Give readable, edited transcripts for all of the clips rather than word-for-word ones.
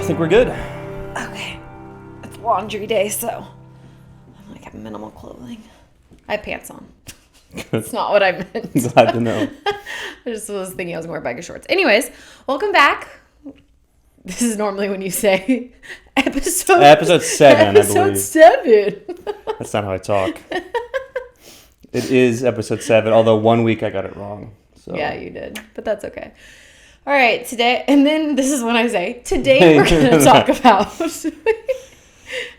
think we're good. Okay. It's laundry day, so I'm like, I have minimal clothing. I have pants on. That's not what I meant. Glad to know. I just was thinking I was wearing a bag of shorts. Anyways, welcome back. This is normally when you say episode 7, I believe. Episode 7. That's not how I talk. It is episode 7, although 1 week I got it wrong. So. Yeah, you did, but that's okay. All right, today, and then this is when I say, today we're going to talk about...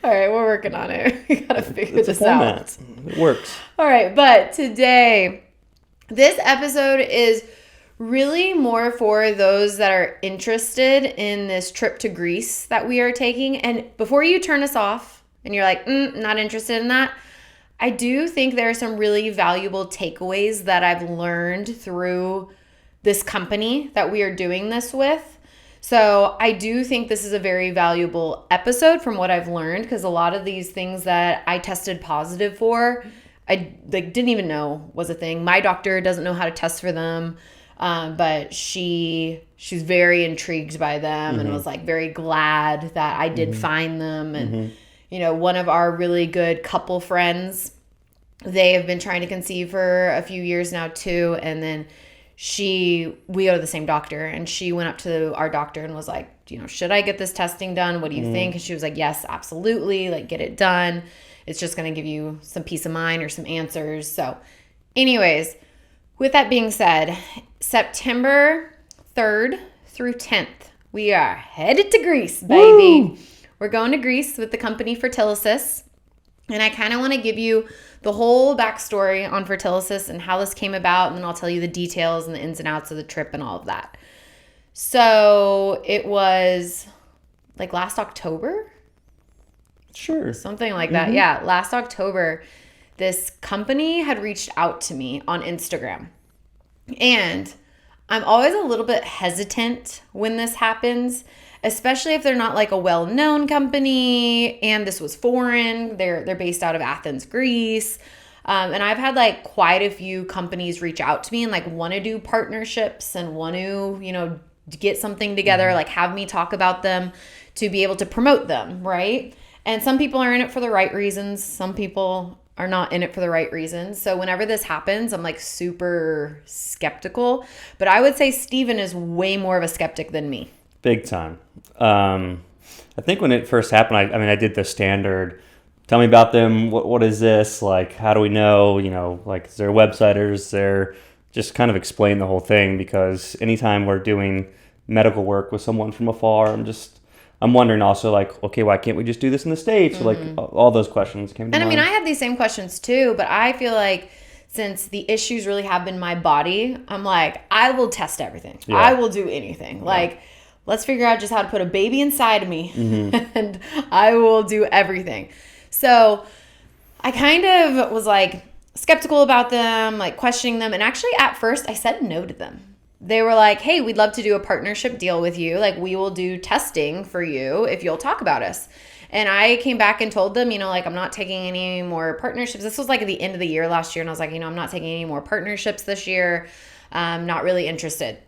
All right, we're working on it. We got to figure this out. It works. All right, but today, this episode is really more for those that are interested in this trip to Greece that we are taking. And before you turn us off and you're like, not interested in that, I do think there are some really valuable takeaways that I've learned through this company that we are doing this with. So I do think this is a very valuable episode from what I've learned, because a lot of these things that I tested positive for, I didn't even know was a thing. My doctor doesn't know how to test for them, but she's very intrigued by them and was like very glad that I did find them. And you know, one of our really good couple friends, they have been trying to conceive for a few years now too, and then we go to the same doctor, and she went up to our doctor and was like, you know, should I get this testing done? What do you think? And she was like, yes, absolutely. Like, get it done. It's just going to give you some peace of mind or some answers. So anyways, with that being said, September 3rd through 10th, we are headed to Greece, baby. Woo! We're going to Greece with the company Fertilysis. And I kind of want to give you the whole backstory on Fertilysis and how this came about, and then I'll tell you the details and the ins and outs of the trip and all of that. So it was like last October? Sure. Something like that. Yeah, last October, this company had reached out to me on Instagram. And I'm always a little bit hesitant when this happens, especially if they're not like a well-known company and this was foreign. They're based out of Athens, Greece. And I've had like quite a few companies reach out to me and like want to do partnerships and want to, you know, get something together, like have me talk about them to be able to promote them, right? And some people are in it for the right reasons. Some people are not in it for the right reasons. So whenever this happens, I'm like super skeptical. But I would say Stephen is way more of a skeptic than me. Big time. I think when it first happened, I did the standard, tell me about them, what is this, like, how do we know, you know, like, is there a website or is there, just kind of explain the whole thing, because anytime we're doing medical work with someone from afar, I'm wondering also, like, okay, why can't we just do this in the States? Or like, all those questions came to mind. And I mean, I had these same questions too, but I feel like since the issues really have been my body, I'm like, I will test everything. Yeah. I will do anything. Yeah. Like, let's figure out just how to put a baby inside of me and I will do everything. So I kind of was like skeptical about them, like questioning them. And actually at first I said no to them. They were like, hey, we'd love to do a partnership deal with you. Like, we will do testing for you if you'll talk about us. And I came back and told them, you know, like, I'm not taking any more partnerships. This was like at the end of the year last year. And I was like, you know, I'm not taking any more partnerships this year. I'm not really interested.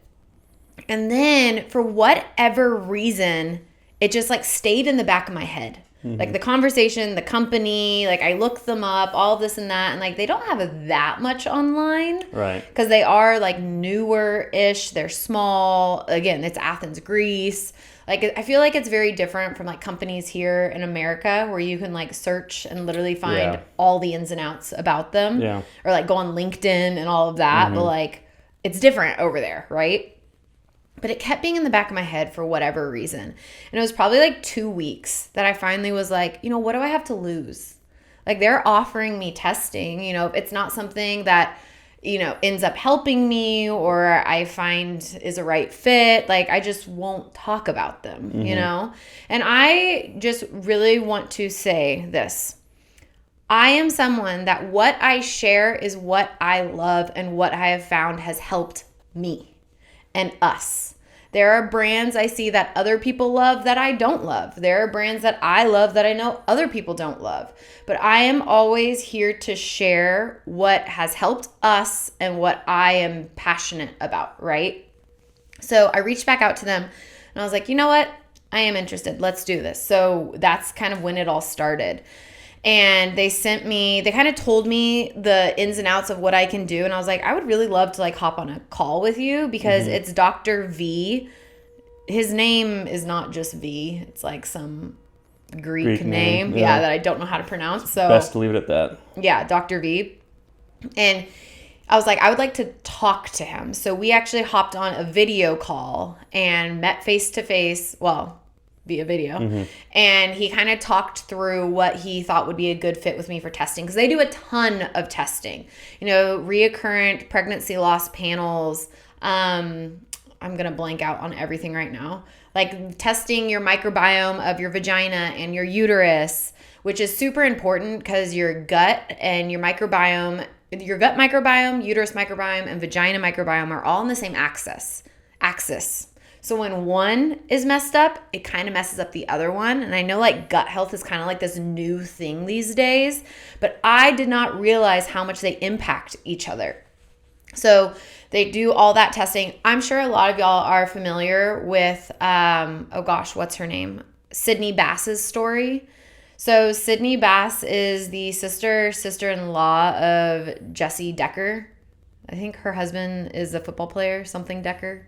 And then for whatever reason, it just like stayed in the back of my head. Like the conversation, the company, like I looked them up, all this and that. And like, they don't have that much online. Right. Because they are like newer-ish. They're small. Again, it's Athens, Greece. Like, I feel like it's very different from like companies here in America where you can like search and literally find all the ins and outs about them. Yeah. Or like go on LinkedIn and all of that. But like, it's different over there, right? But it kept being in the back of my head for whatever reason. And it was probably like 2 weeks that I finally was like, you know, what do I have to lose? Like, they're offering me testing, you know, if it's not something that, you know, ends up helping me or I find is a right fit, like, I just won't talk about them, you know? And I just really want to say this. I am someone that what I share is what I love and what I have found has helped me and us. There are brands I see that other people love that I don't love. There are brands that I love that I know other people don't love. But I am always here to share what has helped us and what I am passionate about, right? So I reached back out to them and I was like, you know what? I am interested. Let's do this. So that's kind of when it all started. And they kind of told me the ins and outs of what I can do. And I was like, I would really love to like hop on a call with you because it's Dr. V. His name is not just V. It's like some Greek name. Yeah, that I don't know how to pronounce. So best to leave it at that. Yeah, Dr. V. And I was like, I would like to talk to him. So we actually hopped on a video call and met face to face. Well, via video. And he kind of talked through what he thought would be a good fit with me for testing. Because they do a ton of testing. You know, reoccurrent pregnancy loss panels. I'm going to blank out on everything right now. Like testing your microbiome of your vagina and your uterus, which is super important because your gut and your microbiome, your gut microbiome, uterus microbiome, and vagina microbiome are all in the same axis. So when one is messed up, it kind of messes up the other one. And I know like gut health is kind of like this new thing these days, but I did not realize how much they impact each other. So they do all that testing. I'm sure a lot of y'all are familiar with, what's her name? Sydney Bass's story. So Sydney Bass is the sister-in-law of Jesse Decker. I think her husband is a football player, something Decker.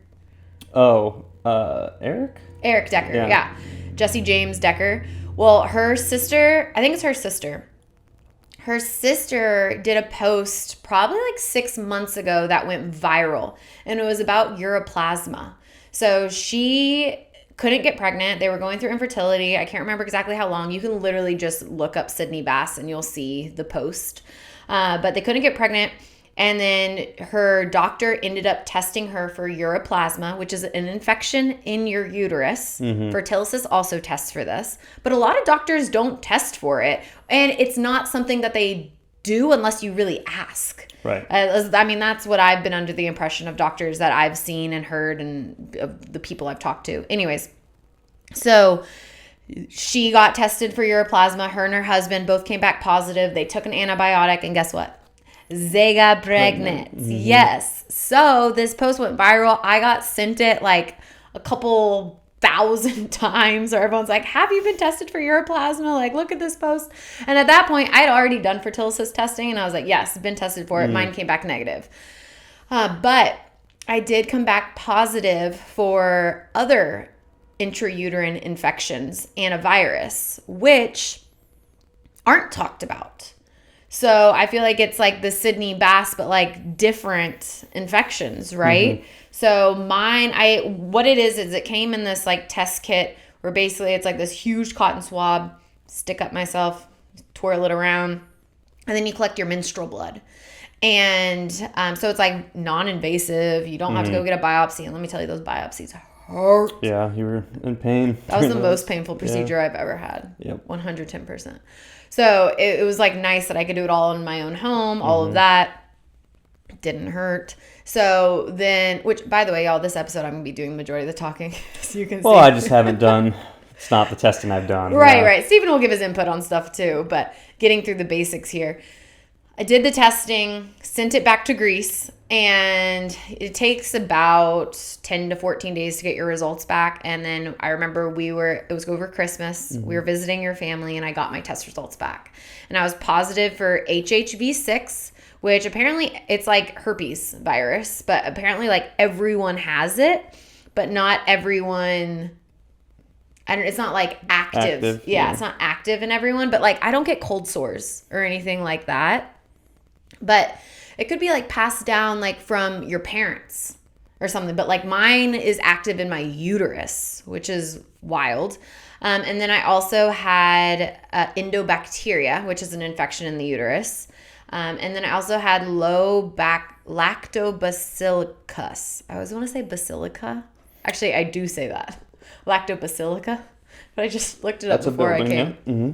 Oh, Eric? Eric Decker, yeah. Jesse James Decker. Well, her sister, I think it's her sister. Her sister did a post probably like 6 months ago that went viral. And it was about uroplasma. So she couldn't get pregnant. They were going through infertility. I can't remember exactly how long. You can literally just look up Sydney Bass and you'll see the post. But they couldn't get pregnant. And then her doctor ended up testing her for uroplasma, which is an infection in your uterus. Fertilysis also tests for this. But a lot of doctors don't test for it. And it's not something that they do unless you really ask. Right. I mean, that's what I've been under the impression of doctors that I've seen and heard and of the people I've talked to. Anyways, so she got tested for uroplasma. Her and her husband both came back positive. They took an antibiotic, and guess what? They got pregnant. Yes. So this post went viral. I got sent it like a couple 1,000 times, or everyone's like, have you been tested for uroplasma? Like, look at this post. And at that point, I'd already done Fertilysis testing, and I was like, yes, been tested for it. Mine came back negative. But I did come back positive for other intrauterine infections and a virus, which aren't talked about. So I feel like it's like the Sydney Bass, but like different infections, right? So mine, what it is it came in this like test kit where basically it's like this huge cotton swab, stick up myself, twirl it around, and then you collect your menstrual blood. And so it's like non-invasive. You don't have to go get a biopsy. And let me tell you, those biopsies hurt. Yeah, you were in pain. That was the most painful procedure I've ever had. Yep. 110%. So it was like nice that I could do it all in my own home, all of that. Didn't hurt. So then, which by the way, y'all, this episode I'm going to be doing the majority of the talking. So you can see. Well, I just haven't done, it's not the testing I've done. Right. Stephen will give his input on stuff too, but getting through the basics here. I did the testing, sent it back to Greece, and it takes about 10 to 14 days to get your results back. And then I remember it was over Christmas. We were visiting your family, and I got my test results back. And I was positive for HHV6, which apparently it's like herpes virus, but apparently like everyone has it, but not everyone. It's not like active. Yeah, it's not active in everyone, but like I don't get cold sores or anything like that. But it could be like passed down like from your parents or something. But like mine is active in my uterus, which is wild. And then I also had endobacteria, which is an infection in the uterus. And then I also had lactobacillus. I always want to say basilica. Actually, I do say that. Lactobacillica. But I just looked it up before I came. Yeah.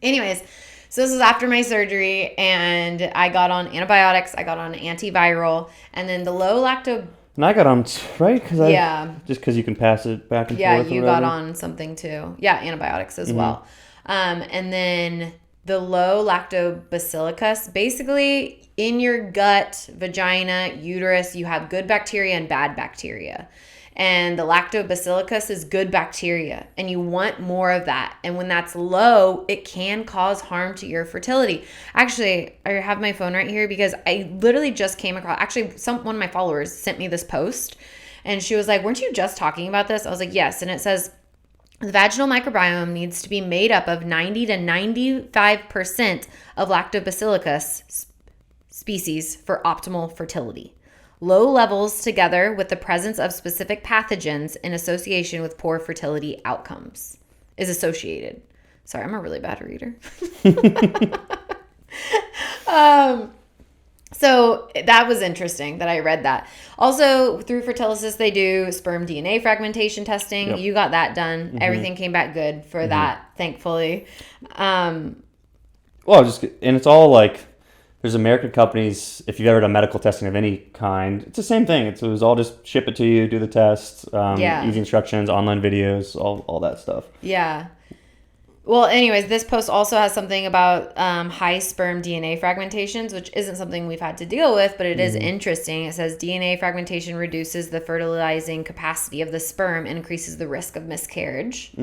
Anyways, so this was after my surgery, and I got on antibiotics. I got on antiviral, and then the low lacto. And I got on, right? Just because you can pass it back and forth. Yeah, you got on something too. Yeah, antibiotics as well. And then the low lactobacillus, basically in your gut, vagina, uterus, you have good bacteria and bad bacteria. And the lactobacillus is good bacteria, and you want more of that. And when that's low, it can cause harm to your fertility. Actually, I have my phone right here because I literally just came across, actually, one of my followers sent me this post, and she was like, weren't you just talking about this? I was like, yes. And it says, the vaginal microbiome needs to be made up of 90 to 95% of lactobacillus species for optimal fertility. Low levels, together with the presence of specific pathogens in association with poor fertility outcomes, is associated. Sorry, I'm a really bad reader. So that was interesting that I read that. Also, through Fertilysis, they do sperm DNA fragmentation testing. Yep. You got that done. Everything came back good for that, thankfully. And it's all like, there's American companies, if you've ever done medical testing of any kind, it's the same thing. It was all just ship it to you, do the test, easy instructions, online videos, all that stuff. Yeah. Well, anyways, this post also has something about high sperm DNA fragmentations, which isn't something we've had to deal with, but it is interesting. It says DNA fragmentation reduces the fertilizing capacity of the sperm and increases the risk of miscarriage.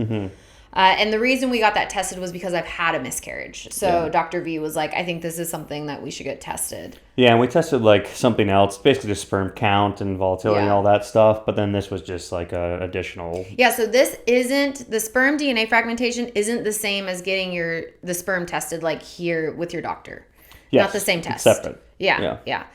And the reason we got that tested was because I've had a miscarriage. So Dr. V was like, I think this is something that we should get tested. Yeah, and we tested like something else, basically just sperm count and volatility and all that stuff. But then this was just like a additional. Yeah, so this isn't, the sperm DNA fragmentation isn't the same as getting the sperm tested like here with your doctor. Yes, not the same test. Separate. Yeah.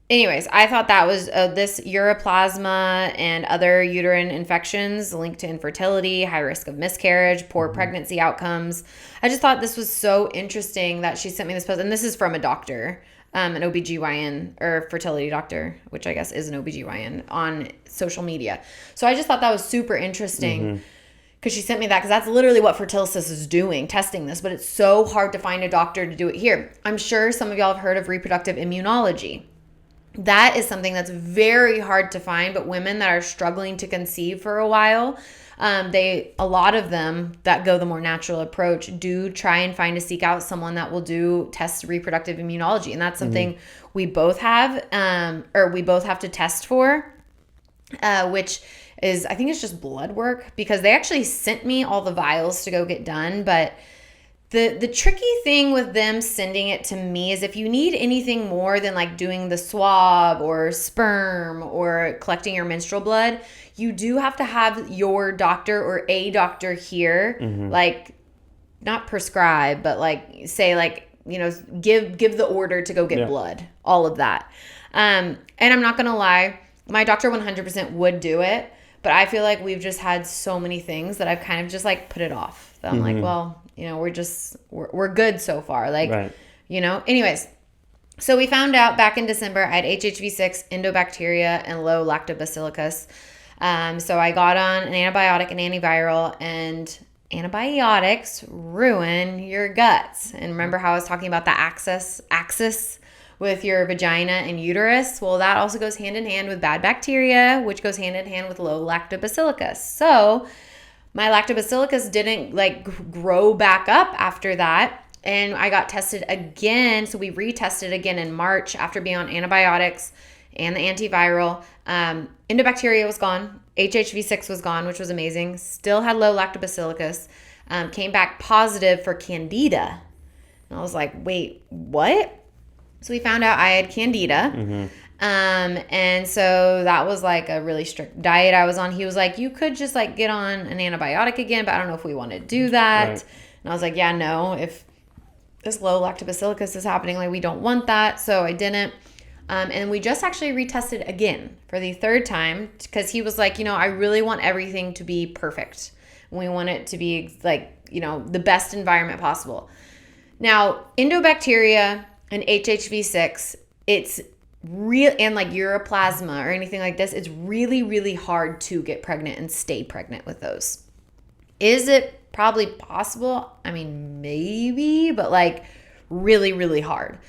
Anyways, I thought that was this uroplasma and other uterine infections linked to infertility, high risk of miscarriage, poor pregnancy outcomes. I just thought this was so interesting that she sent me this post. And this is from a doctor, an OBGYN or fertility doctor, which I guess is an OBGYN, on social media. So I just thought that was super interesting. Because she sent me that, because that's literally what Fertilysis is doing, testing this. But it's so hard to find a doctor to do it here. I'm sure some of y'all have heard of reproductive immunology. That is something that's very hard to find, but women that are struggling to conceive for a while, a lot of them that go the more natural approach do try and seek out someone that will do test reproductive immunology. And that's something we both have, or we both have to test for, which is, I think it's just blood work, because they actually sent me all the vials to go get done. But the tricky thing with them sending it to me is if you need anything more than like doing the swab or sperm or collecting your menstrual blood, you do have to have your doctor or a doctor here, like not prescribe, but like say like, you know, give the order to go get blood, all of that. And I'm not going to lie, my doctor 100% would do it, but I feel like we've just had so many things that I've kind of just like put it off. So I'm like, well, you know, we're good so far. Like, you know, anyways, so we found out back in December I had HHV6, endobacteria, and low lactobacillus. So I got on an antibiotic and antiviral, and antibiotics ruin your guts. And remember how I was talking about the axis with your vagina and uterus? Well, that also goes hand in hand with bad bacteria, which goes hand in hand with low lactobacillus. So my lactobacillus didn't like grow back up after that. And I got tested again. So we retested again in March after being on antibiotics and the antiviral. Endobacteria was gone. HHV6 was gone, which was amazing. Still had low lactobacillus. Came back positive for candida. And I was like, wait, what? So we found out I had candida. And so that was like a really strict diet I was on. He was like, you could just like get on an antibiotic again, but I don't know if we want to do that. Right. And I was like, yeah, no, if this low lactobacillus is happening, like we don't want that. So I didn't. And we just actually retested again for the third time, because he was like, you know, I really want everything to be perfect. We want it to be like, you know, the best environment possible. Now, endobacteria and HHV6, it's real, and like uroplasma or anything like this, it's really, really hard to get pregnant and stay pregnant with those. Is it probably possible? I mean, maybe, but like really, really hard.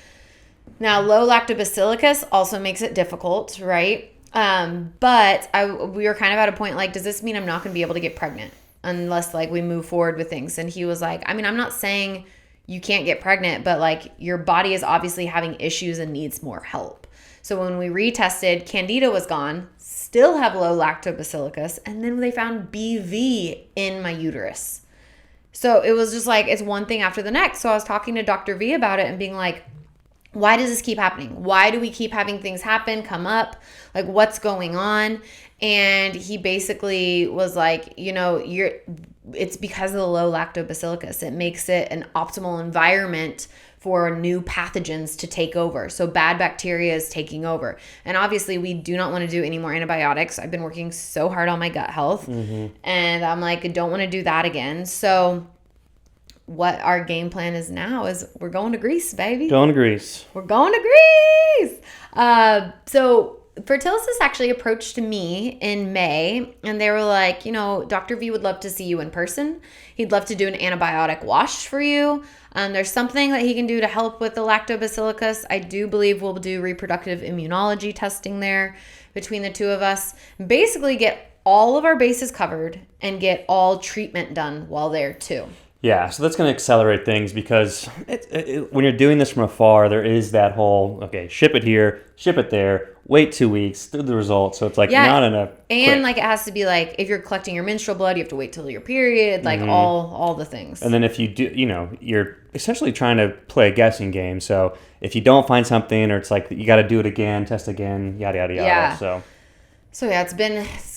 Now, low lactobacillus also makes it difficult, right? But we were kind of at a point like, does this mean I'm not going to be able to get pregnant? unless like we move forward with things. And he was like, I mean, I'm not saying you can't get pregnant, but like your body is obviously having issues and needs more help. So when we retested, Candida was gone, still have low lactobacillus, and then they found BV in my uterus. So it was just like, it's one thing after the next. So I was talking to Dr. V about it and being like, why does this keep happening? Why do we keep having things happen, come up? Like, what's going on? And he basically was like, it's because of the low lactobacillus. It makes it an optimal environment for new pathogens to take over. So bad bacteria is taking over. And obviously we do not want to do any more antibiotics. I've been working so hard on my gut health and I'm like, I don't want to do that again. So what our game plan is now is we're going to Greece, baby. Going to Greece. We're going to Greece. So Fertilysis actually approached me in May, and they were like, Dr. V would love to see you in person. He'd love to do an antibiotic wash for you. There's something that he can do to help with the lactobacillus. I do believe we'll do reproductive immunology testing there between the two of us. Basically get all of our bases covered and get all treatment done while there too. Yeah, so that's going to accelerate things because when you're doing this from afar, there is that whole, okay, ship it here, ship it there, wait 2 weeks, do the results. So it's like not enough. And like it has to be like, if you're collecting your menstrual blood, you have to wait till your period, like all the things. And then if you do, you're essentially trying to play a guessing game. So if you don't find something or it's like you got to do it again, test again, yada, yada, yada. Yeah. So yeah, it's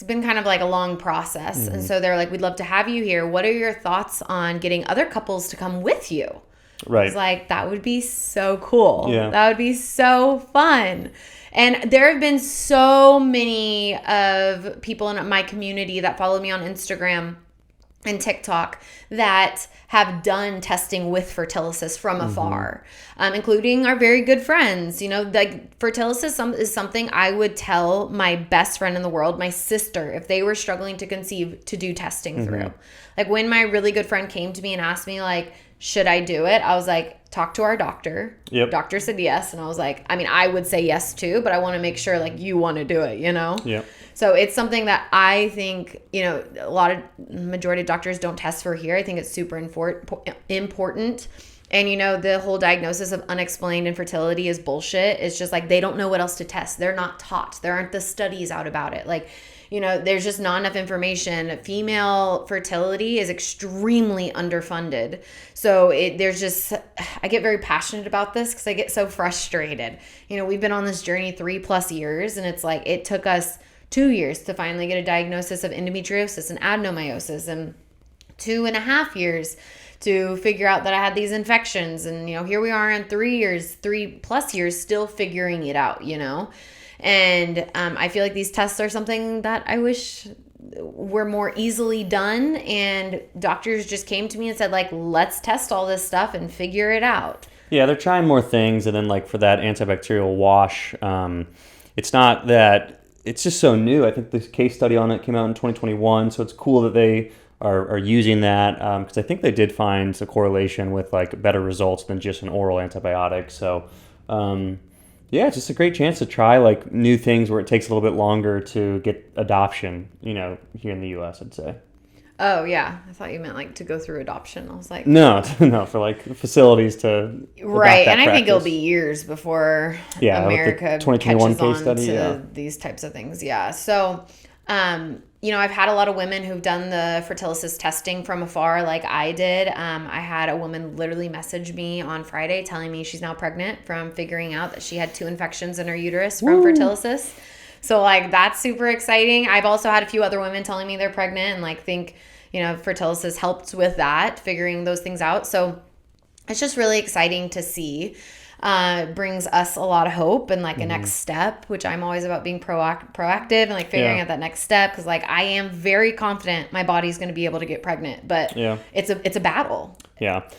been kind of like a long process. And so they're like, we'd love to have you here. What are your thoughts on getting other couples to come with you? Right. It's like, that would be so cool. Yeah. That would be so fun. And there have been so many of people in my community that follow me on Instagram and TikTok that have done testing with Fertilysis from afar, including our very good friends. Like Fertilysis is something I would tell my best friend in the world, my sister, if they were struggling to conceive, to do testing through. Like when my really good friend came to me and asked me like, should I do it? I was like, talk to our doctor. Yep. Doctor said yes. And I was like, I mean, I would say yes too, but I want to make sure like you want to do it, Yep. So it's something that I think, majority of doctors don't test for here. I think it's super important. And, the whole diagnosis of unexplained infertility is bullshit. It's just like they don't know what else to test. They're not taught. There aren't the studies out about it. Like, there's just not enough information. Female fertility is extremely underfunded. So I get very passionate about this because I get so frustrated. We've been on this journey 3+ years, and it's like it took us 2 years to finally get a diagnosis of endometriosis and adenomyosis, and 2.5 years to figure out that I had these infections. And, here we are in 3+ years, still figuring it out, And I feel like these tests are something that I wish were more easily done. And doctors just came to me and said, like, let's test all this stuff and figure it out. Yeah, they're trying more things. And then, like, for that antibacterial wash, it's not that it's just so new. I think this case study on it came out in 2021. So it's cool that they are using that because I think they did find a correlation with, like, better results than just an oral antibiotic. So, yeah, it's just a great chance to try like new things where it takes a little bit longer to get adoption, here in the U.S., I'd say. Oh, yeah. I thought you meant like to go through adoption. I was like... No, for like facilities to... Right, and I think it'll be years before America 2021 catches on case study, to these types of things. Yeah, so... I've had a lot of women who've done the Fertilysis testing from afar like I did. I had a woman literally message me on Friday telling me she's now pregnant from figuring out that she had 2 infections in her uterus from Fertilysis. So, like, that's super exciting. I've also had a few other women telling me they're pregnant and, like, think, Fertilysis helped with that, figuring those things out. So, it's just really exciting to see. Brings us a lot of hope and like a next step, which I'm always about being proactive and like figuring out that next step, because like I am very confident my body's going to be able to get pregnant, but it's a battle. Yeah.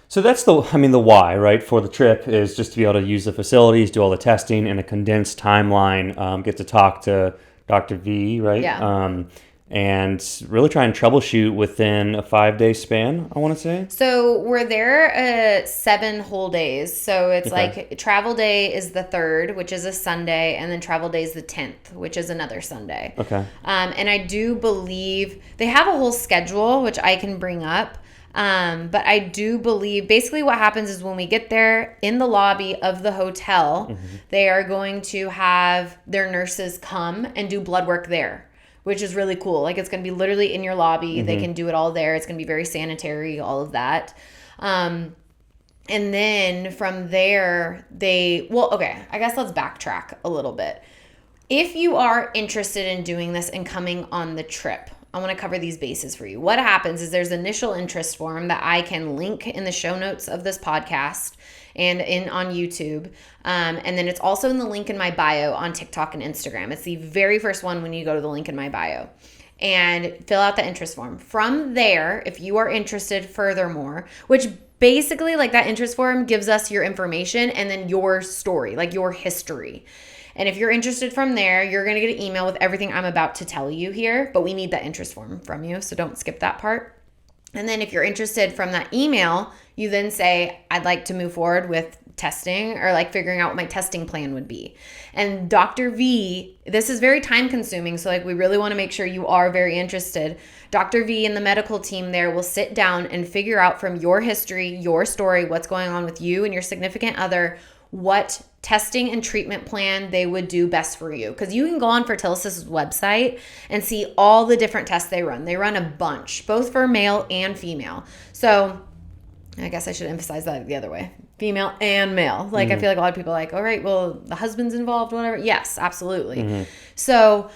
So that's the why, right, for the trip is just to be able to use the facilities, do all the testing in a condensed timeline, get to talk to Dr. V, right? Yeah. and really try and troubleshoot within a 5-day span, I want to say. So we're there 7 whole days. So it's like travel day is the 3rd, which is a Sunday, and then travel day is the 10th, which is another Sunday. Okay. And I do believe they have a whole schedule, which I can bring up. But I do believe basically what happens is when we get there in the lobby of the hotel, they are going to have their nurses come and do blood work there, which is really cool. Like it's going to be literally in your lobby. They can do it all there. It's going to be very sanitary, all of that. And then from there, I guess let's backtrack a little bit. If you are interested in doing this and coming on the trip, I want to cover these bases for you. What happens is there's an initial interest form that I can link in the show notes of this podcast and on YouTube. And then it's also in the link in my bio on TikTok and Instagram. It's the very first one when you go to the link in my bio. And fill out the interest form. From there, if you are interested furthermore, which basically like that interest form gives us your information and then your story, like your history. And if you're interested from there, you're going to get an email with everything I'm about to tell you here, but we need that interest form from you, so don't skip that part. And then if you're interested from that email, you then say, I'd like to move forward with testing or like figuring out what my testing plan would be. And Dr. V, this is very time consuming, so like we really want to make sure you are very interested. Dr. V and the medical team there will sit down and figure out from your history, your story, what's going on with you and your significant other, what testing and treatment plan they would do best for you. Because you can go on Fertilis's website and see all the different tests they run. They run a bunch, both for male and female. So I guess I should emphasize that the other way. Female and male. Like I feel like a lot of people are like, all right, well, the husband's involved, whatever. Yes, absolutely. So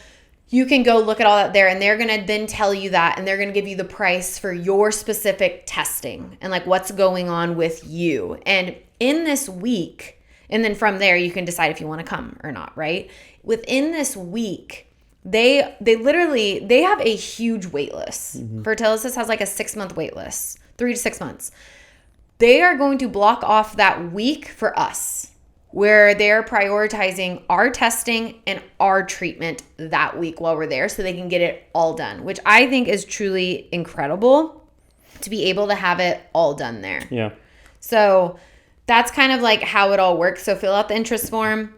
you can go look at all that there, and they're going to then tell you that, and they're going to give you the price for your specific testing and like what's going on with you. And in this week, and then from there, you can decide if you want to come or not, right? Within this week, they have a huge wait list. Fertilis has like a 6-month wait list, 3 to 6 months. They are going to block off that week for us, where they're prioritizing our testing and our treatment that week while we're there so they can get it all done, which I think is truly incredible to be able to have it all done there. Yeah. So that's kind of like how it all works. So fill out the interest form.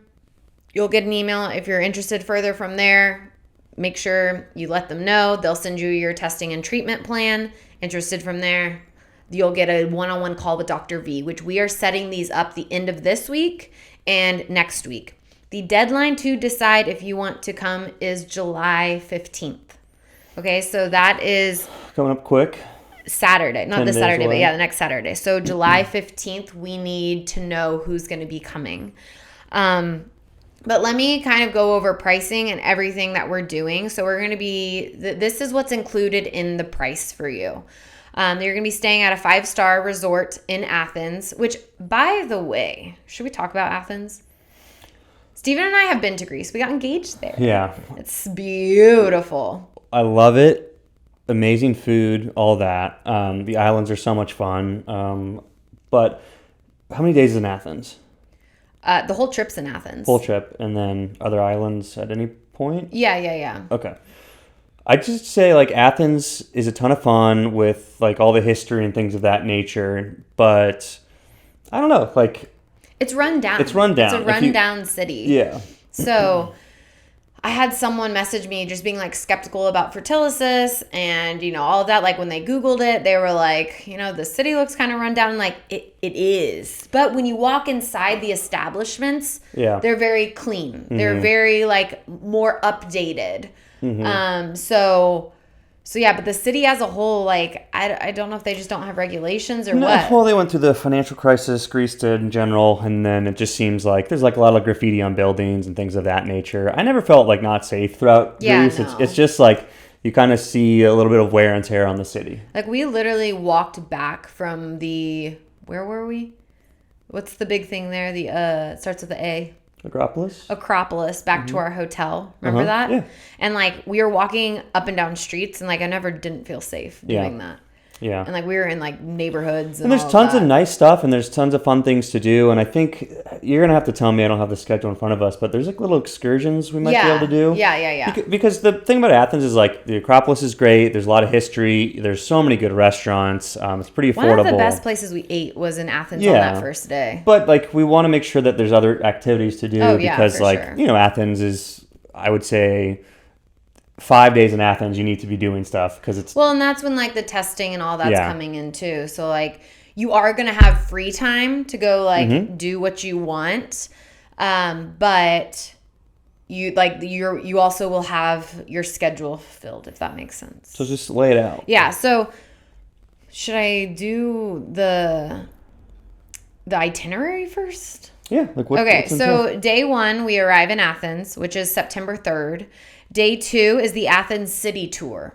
You'll get an email if you're interested further from there. Make sure you let them know. They'll send you your testing and treatment plan. Interested from there, you'll get a one-on-one call with Dr. V, which we are setting these up the end of this week and next week. The deadline to decide if you want to come is July 15th. Okay, so that is coming up quick. Saturday, not 10 this days Saturday, away. but yeah, the next Saturday. So July 15th, we need to know who's going to be coming. But let me kind of go over pricing and everything that we're doing. So we're going to be, this is what's included in the price for you. You're going to be staying at a 5-star resort in Athens, which, by the way, should we talk about Athens? Stephen and I have been to Greece. We got engaged there. Yeah. It's beautiful. I love it. Amazing food, all that. The islands are so much fun. But how many days in Athens? The whole trip's in Athens. Whole trip, and then other islands at any point? Yeah. Okay. I'd just say like Athens is a ton of fun with like all the history and things of that nature, but I don't know, like it's run down. It's run down. It's a rundown city. Yeah. So I had someone message me just being like skeptical about Fertilysis and, you know, all of that. Like when they Googled it, they were like, you know, the city looks kind of run down. Like it is. But when you walk inside the establishments, they're very clean. They're very like more updated. So yeah, but the city as a whole, like, I don't know if they just don't have regulations or what. Well, they went through the financial crisis, Greece did in general, and then it just seems like there's like a lot of graffiti on buildings and things of that nature. I never felt like not safe throughout Greece. No. It's just like you kind of see a little bit of wear and tear on the city. Like we literally walked back from where were we? What's the big thing there? It starts with the A. Acropolis back to our hotel. Remember that? Yeah. And like we were walking up and down streets and like I never didn't feel safe doing that. Yeah. And like we were in like neighborhoods And there's all tons that. of nice stuff and there's tons of fun things to do. And I think you're going to have to tell me, I don't have the schedule in front of us, but there's like little excursions we might be able to do. Yeah. Because the thing about Athens is like the Acropolis is great. There's a lot of history. There's so many good restaurants. It's pretty affordable. One of the best places we ate was in Athens on that first day. But like we want to make sure that there's other activities to do because like, sure. you know, Athens is, I would say, 5 days in Athens, you need to be doing stuff because it's... Well, and that's when, like, the testing and all that's coming in, too. So, like, you are going to have free time to go, like, do what you want. But you also will have your schedule filled, if that makes sense. So just lay it out. Yeah. So, should I do the itinerary first? Yeah. Like what, okay, so day 1, we arrive in Athens, which is September 3rd. Day 2 is the Athens city tour.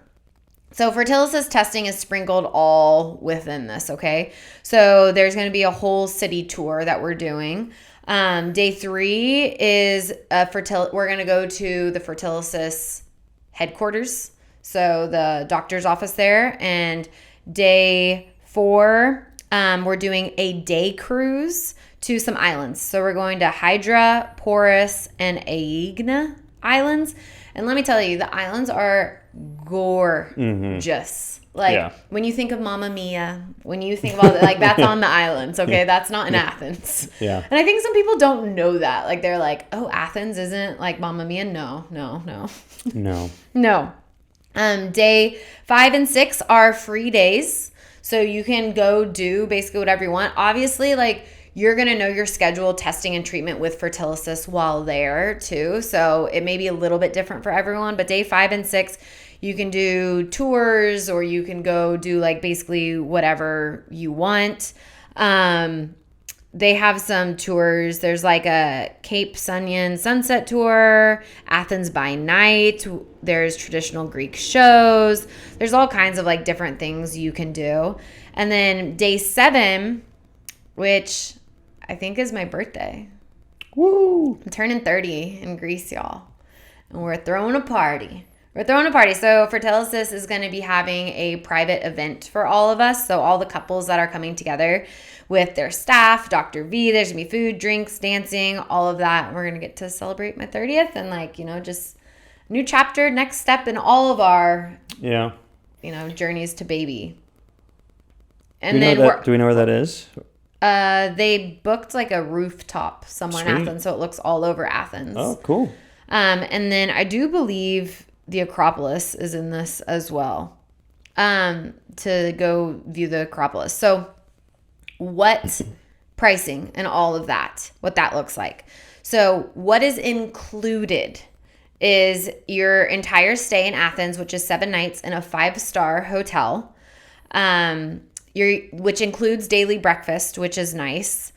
So Fertilysis testing is sprinkled all within this, okay? So there's going to be a whole city tour that we're doing. Day 3 is we're going to go to the Fertilysis headquarters, so the doctor's office there. And day 4, we're doing a day cruise to some islands. So we're going to Hydra, Porus, and Aegna islands. And let me tell you, the islands are gorgeous. Like, when you think of Mamma Mia, when you think about it, like, that's on the islands, okay? That's not in Athens. Yeah. And I think some people don't know that. Like, they're like, oh, Athens isn't like Mamma Mia? No. No. Day 5 and 6 are free days. So you can go do basically whatever you want. Obviously, like, you're going to know your schedule, testing and treatment with Fertilysis while there too. So it may be a little bit different for everyone, but day 5 and 6, you can do tours or you can go do like basically whatever you want. They have some tours. There's like a Cape Sunyan sunset tour, Athens by night. There's traditional Greek shows. There's all kinds of like different things you can do. And then day 7, which I think is my birthday. Woo! I'm turning 30 in Greece, y'all. And we're throwing a party. So Fertilysis is going to be having a private event for all of us. So all the couples that are coming together with their staff, Dr. V, there's going to be food, drinks, dancing, all of that. We're going to get to celebrate my 30th and like, you know, just new chapter, next step in all of our, journeys to baby. And do we know where that is? They booked like a rooftop somewhere in Athens, so it looks all over Athens. Oh, cool. And then I do believe the Acropolis is in this as well, to go view the Acropolis. So what pricing and all of that, what that looks like. So what is included is your entire stay in Athens, which is 7 nights in a 5-star hotel, which includes daily breakfast, which is nice.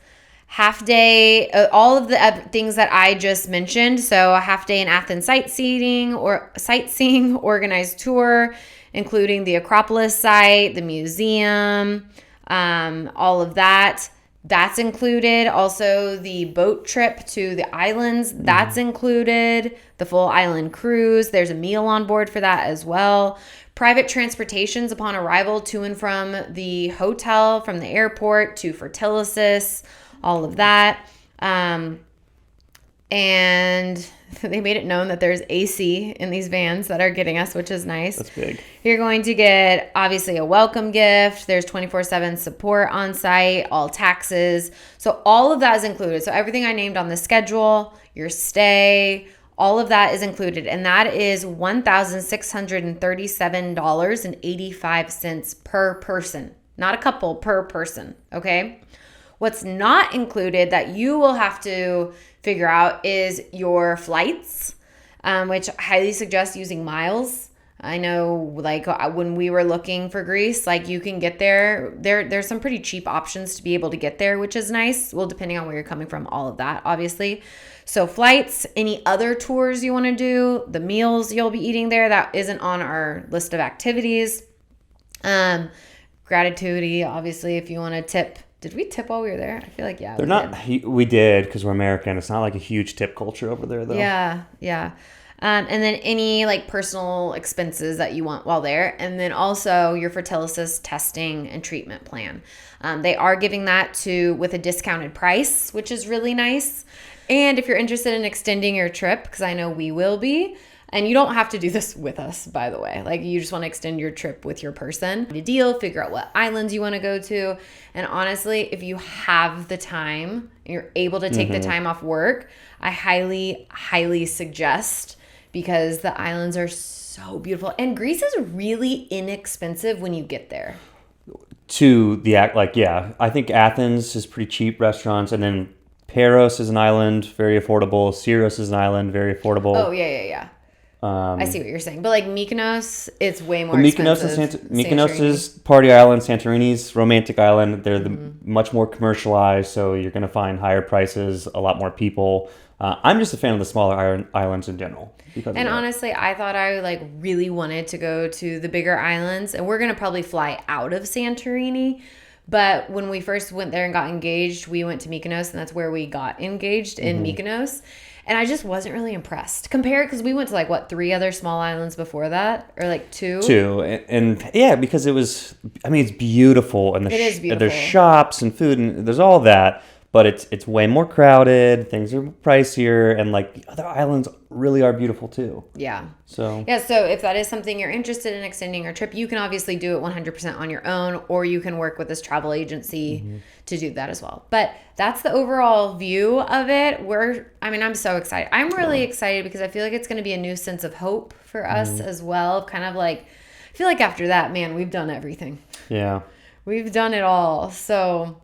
Half day, all of the things that I just mentioned. So a half day in Athens sightseeing, organized tour, including the Acropolis site, the museum, all of that. That's included. Also, the boat trip to the islands, that's included. The full island cruise. There's a meal on board for that as well. Private transportations upon arrival to and from the hotel, from the airport to Fertilysis, all of that. And they made it known that there's AC in these vans that are getting us, which is nice. That's big. You're going to get, obviously, a welcome gift. There's 24/7 support on site, all taxes. So all of that is included. So everything I named on the schedule, your stay, all of that is included. And that is $1,637.85 per person. Not a couple, per person, okay? What's not included that you will have to figure out is your flights, which I highly suggest using miles. I know, like, when we were looking for Greece, like, you can get there's some pretty cheap options to be able to get there, which is nice. Well, depending on where you're coming from, all of that, obviously. So flights, any other tours you want to do, the meals you'll be eating there, that isn't on our list of activities. Gratuity, obviously, if you want to tip. Did we tip while we were there? I feel like, yeah. We did because we're American. It's not like a huge tip culture over there, though. Yeah. And then any like personal expenses that you want while there. And then also your Fertilysis testing and treatment plan. They are giving that with a discounted price, which is really nice. And if you're interested in extending your trip, because I know we will be, and you don't have to do this with us, by the way. Like, you just want to extend your trip with your person. A deal, figure out what islands you want to go to. And honestly, if you have the time and you're able to take the time off work, I highly, highly suggest, because the islands are so beautiful. And Greece is really inexpensive when you get there. I think Athens is pretty cheap restaurants, and then Paros is an island, very affordable. Syros is an island, very affordable. Oh, yeah. I see what you're saying. But like Mykonos, it's way more expensive. Mykonos is party island. Santorini's romantic island. They're much more commercialized, so you're going to find higher prices, a lot more people. I'm just a fan of the smaller islands in general. And honestly, I thought I like really wanted to go to the bigger islands, and we're going to probably fly out of Santorini. But when we first went there and got engaged, we went to Mykonos, and that's where we got engaged, in Mykonos. And I just wasn't really impressed. Because we went to 3 other small islands before that? Or 2? 2. And yeah, because it's beautiful. And it is beautiful. There's shops and food, and there's all that. But it's way more crowded. Things are pricier. And the other islands really are beautiful too. Yeah. So if that is something you're interested in extending your trip, you can obviously do it 100% on your own, or you can work with this travel agency to do that as well. But that's the overall view of it. I'm so excited. I'm really excited because I feel like it's going to be a new sense of hope for us as well. Kind of I feel like after that, man, we've done everything. Yeah. We've done it all. So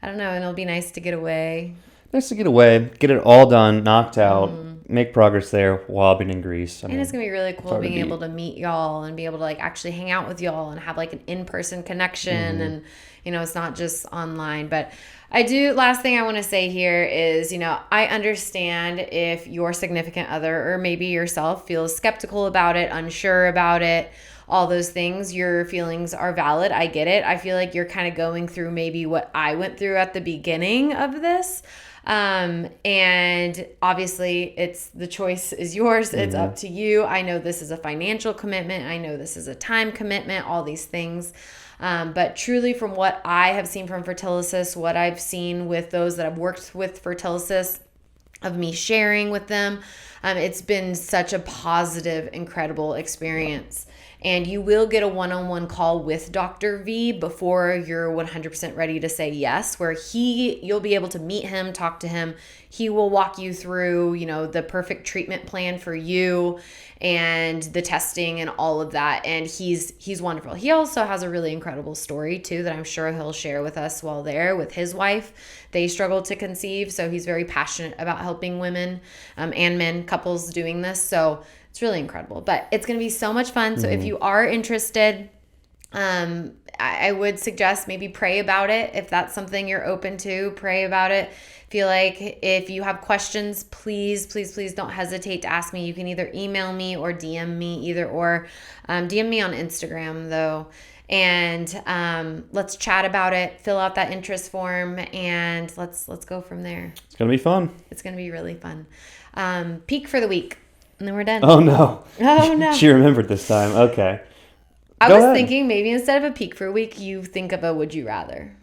I don't know. And it'll be nice to get away. Nice to get away, get it all done, knocked out, make progress there while being in Greece. And it's going to be really cool being able to meet y'all and be able to actually hang out with y'all and have an in-person connection. And, it's not just online. But last thing I want to say here is, I understand if your significant other or maybe yourself feels skeptical about it, unsure about it, all those things. Your feelings are valid. I get it. I feel like you're kind of going through maybe what I went through at the beginning of this. And obviously the choice is yours. It's up to you. I know this is a financial commitment. I know this is a time commitment, all these things. But truly, from what I have seen from Fertilysis, what I've seen with those that have worked with Fertilysis, of me sharing with them, it's been such a positive, incredible experience. And you will get a one-on-one call with Dr. V before you're 100% ready to say yes, where you'll be able to meet him, talk to him. He will walk you through, the perfect treatment plan for you and the testing and all of that. And he's wonderful. He also has a really incredible story too that I'm sure he'll share with us while there with his wife. They struggled to conceive, so he's very passionate about helping women and men, couples doing this. So it's really incredible, but it's going to be so much fun. So if you are interested, I would suggest maybe pray about it. If that's something you're open to, pray about it. Feel like if you have questions, please don't hesitate to ask me. You can either email me or DM me, either or. DM me on Instagram though. And let's chat about it, fill out that interest form, and let's go from there. It's going to be fun. It's going to be really fun. Peak for the week. And then we're done. Oh, no. Oh, no. She remembered this time. Okay. I was thinking maybe instead of a peak for a week, you think of a would you rather.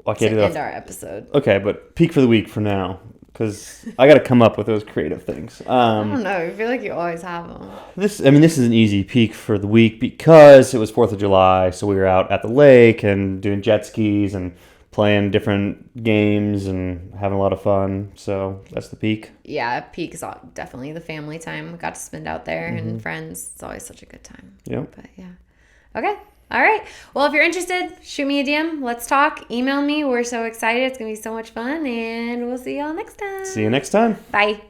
Okay, to end our episode. Okay, but peak for the week for now, because I got to come up with those creative things. I don't know. I feel like you always have them. This is an easy peak for the week because it was 4th of July, so we were out at the lake and doing jet skis and playing different games and having a lot of fun. So that's the peak. Yeah, peak is definitely the family time we got to spend out there and friends. It's always such a good time. Yep. But yeah. Okay. All right. Well, if you're interested, shoot me a DM. Let's talk. Email me. We're so excited. It's going to be so much fun. And we'll see y'all next time. See you next time. Bye.